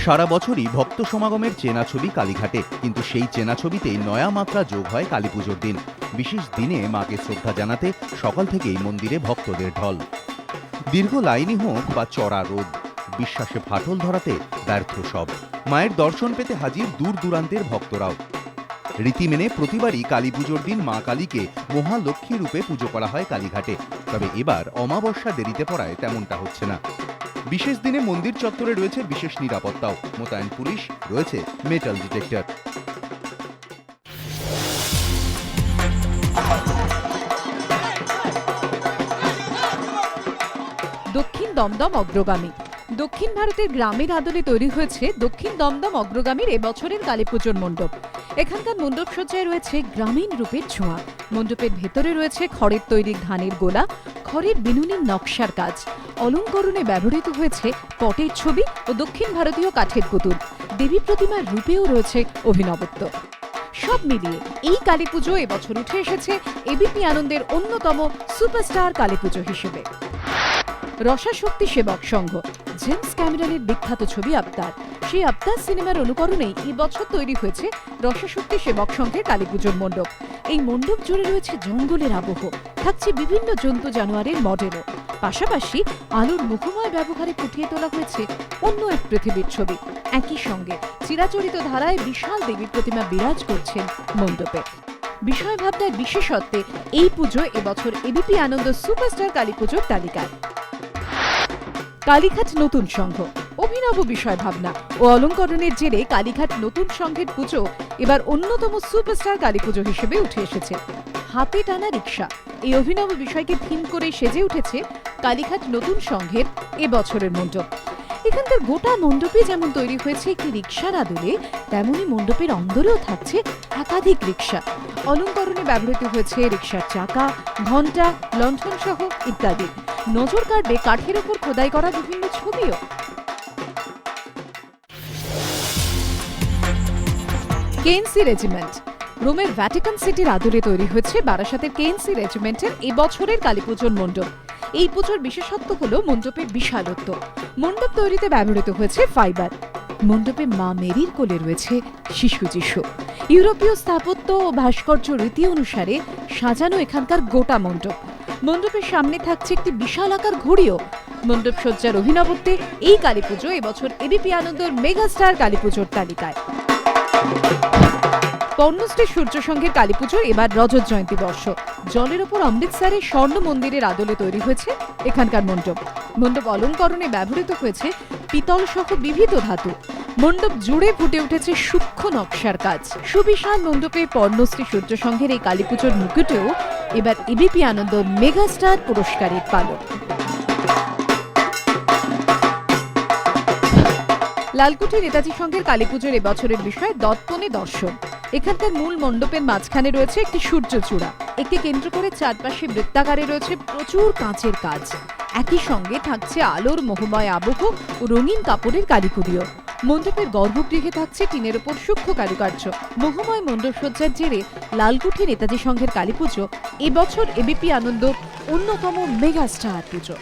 সারা বছরই ভক্ত সমাগমের চেনা ছবি কালীঘাটে, কিন্তু সেই চেনা ছবিতেই নয়া মাত্রা যোগ হয় কালীপুজোর দিন। বিশেষ দিনে মাকে শ্রদ্ধা জানাতে সকাল থেকেই মন্দিরে ভক্তদের ঢল। দীর্ঘ লাইনই হোক বা চড়া রোদ, বিশ্বাসে ফাটল ধরাতে ব্যর্থ সব। মায়ের দর্শন পেতে হাজির দূর দূরান্তের ভক্তরাও। রীতি মেনে প্রতিবারই কালীপুজোর দিন মা কালীকে মহালক্ষ্মী রূপে পুজো করা হয় কালীঘাটে। তবে এবার অমাবস্যা দেরিতে পড়ায় তেমনটা হচ্ছে না। বিশেষ দিনে মন্দির চত্বরে রয়েছে বিশেষ নিরাপত্তাও, মোতায়েন পুলিশ, রয়েছে মেটাল ডিটেক্টর। দক্ষিণ দমদম অগ্রগামী। দক্ষিণ ভারতের গ্রামের আদলে তৈরি হয়েছে দক্ষিণ দমদম অগ্রগামীর এবছরের কালীপুজোর মণ্ডপ। এখানকার মণ্ডপ সজ্জায় রয়েছে গ্রামীণ রূপের ছোঁয়া। মণ্ডপের ভেতরে রয়েছে খড়ের তৈরি ধানের গোলা, খড়ের বিনুনির নকশার কাজ। অলঙ্করণে ব্যবহৃত হয়েছে পটের ছবি ও দক্ষিণ ভারতীয় কাঠের পুতুল। দেবী প্রতিমার রূপেও রয়েছে অভিনবত্ব। সব মিলিয়ে এই কালীপুজো এবছর উঠে এসেছে এবিপি আনন্দের অন্যতম সুপারস্টার কালীপুজো হিসেবে। রসাশক্তি সেবক সংঘ, জেমস ক্যামেরনের বিখ্যাত ছবি আবতার, সেই আবতার সিনেমার অনুকরণেই এবছর তৈরি হয়েছে রসাশক্তি সেবক সংঘের কালীপুজোর মণ্ডপ। এই মণ্ডপ জুড়ে রয়েছে জঙ্গলের আবহ, থাকছে বিভিন্ন জন্তু জানোয়ারের মডেলও। পাশাপাশি আলোর মুখময় ব্যবহারে ফুটিয়ে তোলা হয়েছে অন্য এক পৃথিবীর ছবি। একই সঙ্গে চিরাচরিত ধারায় বিশাল দেবী প্রতিমা বিরাজ করছেন মণ্ডপে। বিষয় ভাবনার বিশেষত্বে এই পুজো এবছর এবিপি আনন্দ সুপারস্টার কালীপুজোর তালিকায়। কালীঘাট নতুন সংঘ, অভিনব বিষয় ভাবনা ও অলঙ্করণের জেরে কালীঘাট নতুন সংঘের পুজো এবার অন্যতম সুপারস্টার কালীপুজো হিসেবে উঠে এসেছে। হাতে টানা রিক্সা, এই অভিনব বিষয়কে থিম করে সেজে উঠেছে কালীঘাট নতুন সংঘের এবছরের মণ্ডপ। এখানকার গোটা মণ্ডপে যেমন তৈরি হয়েছে একটি রিক্সার আদলে, তেমনি মণ্ডপের অন্দরেও থাকছে একাধিক রিক্সা। অলঙ্করণে ব্যবহৃত হয়েছে রিক্সার চাকা, ঘণ্টা, লণ্ঠন সহ ইত্যাদি। নজর কাড়বে কাঠের ওপর খোদাই করা বিভিন্ন ছবিও। কেএনসি রেজিমেন্ট, রোমের ভ্যাটিকান সিটির আদলে তৈরি হয়েছে বারাসাতের কেএনসি রেজিমেন্টের এবছরের কালীপুজোর মণ্ডপ। এই পুজোর বিশেষত্ব হল মণ্ডপের বিশালত্ব। মণ্ডপ তৈরিতে ব্যবহৃত হয়েছে ফাইবার। মণ্ডপে মা মেরির কোলে রয়েছে শিশু যিশু। ইউরোপীয় স্থাপত্য ও ভাস্কর্য রীতি অনুসারে সাজানো এখানকার গোটা মণ্ডপ। মণ্ডপের সামনে থাকছে একটি বিশাল আকার ঘড়িও। মণ্ডপ সজ্জার অভিনবত্বে এই কালীপুজো এবছর এবিপি আনন্দর মেগাস্টার কালীপুজোর তালিকায়। পর্ণশ্রী সূর্য সংঘের কালীপুজোর এবার রজত জয়ন্তী বর্ষ। জলের ওপর অমৃতসরের স্বর্ণ মন্দিরের আদলে তৈরি হয়েছে এখানকার মণ্ডপ। মণ্ডপ অলঙ্করণে ব্যবহৃত হয়েছে পিতল সহ বিবিধ ধাতু। মণ্ডপ জুড়ে ফুটে উঠেছে সূক্ষ্ম নকশার কাজ। সুবিশাল মণ্ডপে পর্ণশ্রী সূর্য সংঘের এই কালীপুজোর মুকুটেও এবার এবিপি আনন্দ মেগাস্টার পুরস্কারের পালক। লালকুঠি নেতাজি সংঘের কালীপুজোর এবছরের বিষয় দর্পণে দর্শন। এখানকার মূল মণ্ডপের মাঝখানে রয়েছে একটি সূর্যচূড়া। একে কেন্দ্র করে চারপাশে বৃত্তাকারে রয়েছে প্রচুর কাঁচের কাজ। একই সঙ্গে থাকছে আলোর মোহময় আবহ ও রঙিন কাপড়ের কারিকুরিও। মণ্ডপের গর্ভগৃহে থাকছে টিনের ওপর সূক্ষ্ম কারুকার্য। মোহময় মণ্ডপ সজ্জার জেরে লালকুঠি নেতাজি সংঘের কালীপুজো এবছর এবিপি আনন্দ অন্যতম মেগাস্টার পুজো।